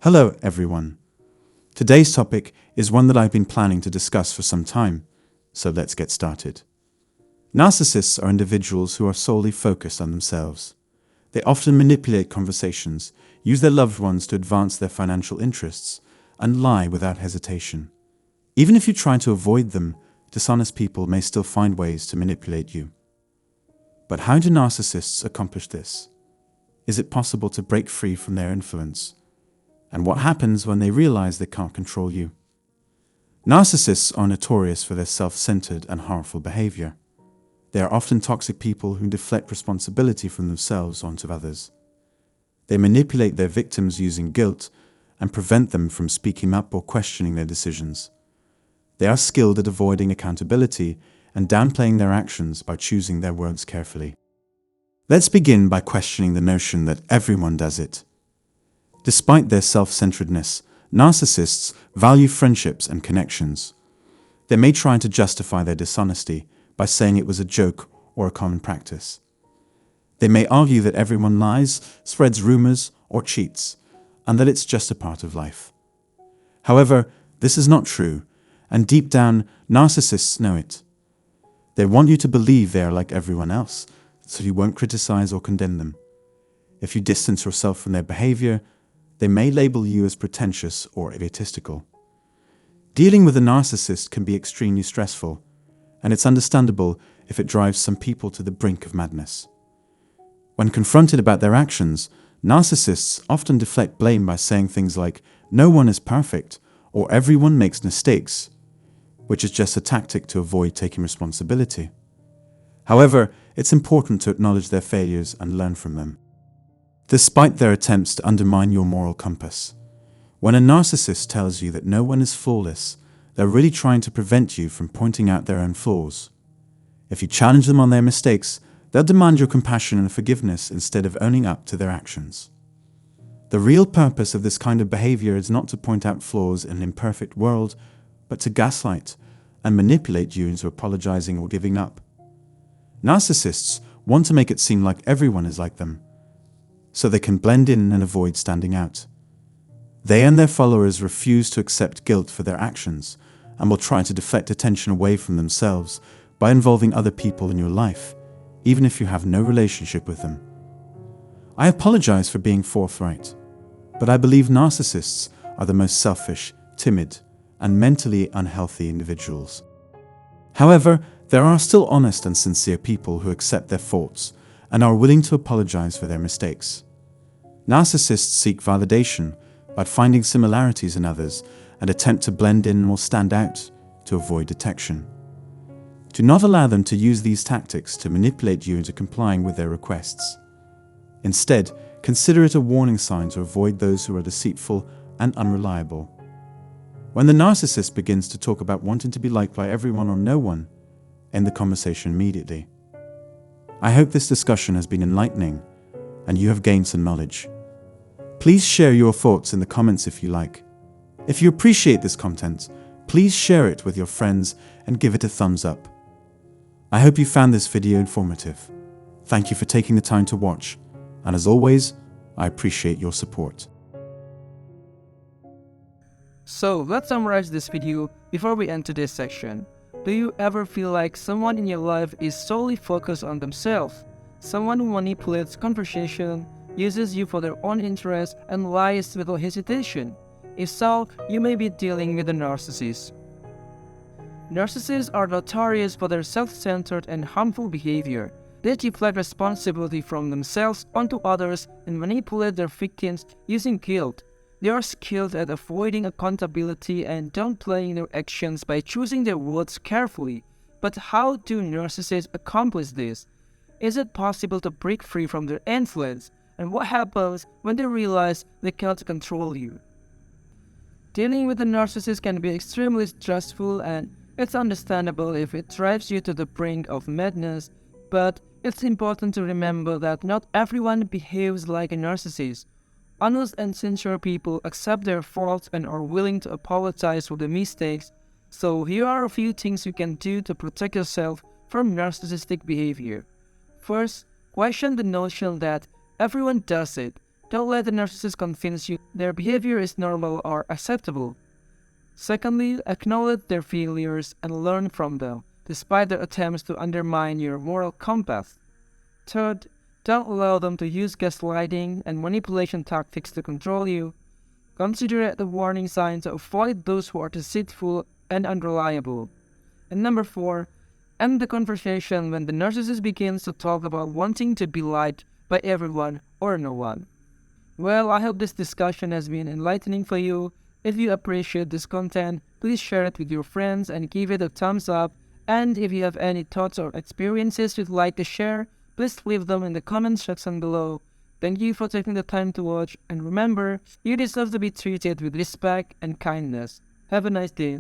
Hello, everyone. Today's topic is one that I've been planning to discuss for some time, so let's get started. Narcissists are individuals who are solely focused on themselves. They often manipulate conversations, use their loved ones to advance their financial interests, and lie without hesitation. Even if you try to avoid them, dishonest people may still find ways to manipulate you. But how do narcissists accomplish this? Is it possible to break free from their influence? And what happens when they realize they can't control you? Narcissists are notorious for their self-centered and harmful behavior. They are often toxic people who deflect responsibility from themselves onto others. They manipulate their victims using guilt and prevent them from speaking up or questioning their decisions. They are skilled at avoiding accountability and downplaying their actions by choosing their words carefully. Let's begin by questioning the notion that everyone does it. Despite their self-centeredness, narcissists value friendships and connections. They may try to justify their dishonesty by saying it was a joke or a common practice. They may argue that everyone lies, spreads rumors, or cheats, and that it's just a part of life. However, this is not true, and deep down, narcissists know it. They want you to believe they are like everyone else, so you won't criticize or condemn them. If you distance yourself from their behavior, they may label you as pretentious or egotistical. Dealing with a narcissist can be extremely stressful, and it's understandable if it drives some people to the brink of madness. When confronted about their actions, narcissists often deflect blame by saying things like, "No one is perfect," or "everyone makes mistakes," which is just a tactic to avoid taking responsibility. However, it's important to acknowledge their failures and learn from them. Despite their attempts to undermine your moral compass, when a narcissist tells you that no one is flawless, they're really trying to prevent you from pointing out their own flaws. If you challenge them on their mistakes, they'll demand your compassion and forgiveness instead of owning up to their actions. The real purpose of this kind of behavior is not to point out flaws in an imperfect world, but to gaslight and manipulate you into apologizing or giving up. Narcissists want to make it seem like everyone is like them, so they can blend in and avoid standing out. They and their followers refuse to accept guilt for their actions and will try to deflect attention away from themselves by involving other people in your life, even if you have no relationship with them. I apologize for being forthright, but I believe narcissists are the most selfish, timid, and mentally unhealthy individuals. However, there are still honest and sincere people who accept their faults and are willing to apologize for their mistakes. Narcissists seek validation by finding similarities in others and attempt to blend in or stand out to avoid detection. Do not allow them to use these tactics to manipulate you into complying with their requests. Instead, consider it a warning sign to avoid those who are deceitful and unreliable. When the narcissist begins to talk about wanting to be liked by everyone or no one, end the conversation immediately. I hope this discussion has been enlightening and you have gained some knowledge. Please share your thoughts in the comments if you like. If you appreciate this content, please share it with your friends and give it a thumbs up. I hope you found this video informative. Thank you for taking the time to watch, and as always, I appreciate your support. So let's summarize this video before we end today's section. Do you ever feel like someone in your life is solely focused on themselves? Someone who manipulates conversation, uses you for their own interests, and lies without hesitation? If so, you may be dealing with a narcissist. Narcissists are notorious for their self-centered and harmful behavior. They deflect responsibility from themselves onto others and manipulate their victims using guilt. They are skilled at avoiding accountability and downplaying their actions by choosing their words carefully. But how do narcissists accomplish this? Is it possible to break free from their influence? And what happens when they realize they can't control you? Dealing with a narcissist can be extremely stressful, and it's understandable if it drives you to the brink of madness, but it's important to remember that not everyone behaves like a narcissist. Honest and sincere people accept their faults and are willing to apologize for their mistakes, so here are a few things you can do to protect yourself from narcissistic behavior. First, question the notion that everyone does it. Don't let the narcissist convince you their behavior is normal or acceptable. Secondly, acknowledge their failures and learn from them, despite their attempts to undermine your moral compass. Third, don't allow them to use gaslighting and manipulation tactics to control you. Consider the warning signs to avoid those who are deceitful and unreliable. And number 4, end the conversation when the narcissist begins to talk about wanting to be liked by everyone or no one. Well, I hope this discussion has been enlightening for you. If you appreciate this content, please share it with your friends and give it a thumbs up. And if you have any thoughts or experiences you'd like to share, please leave them in the comment section below. Thank you for taking the time to watch, and remember, you deserve to be treated with respect and kindness. Have a nice day.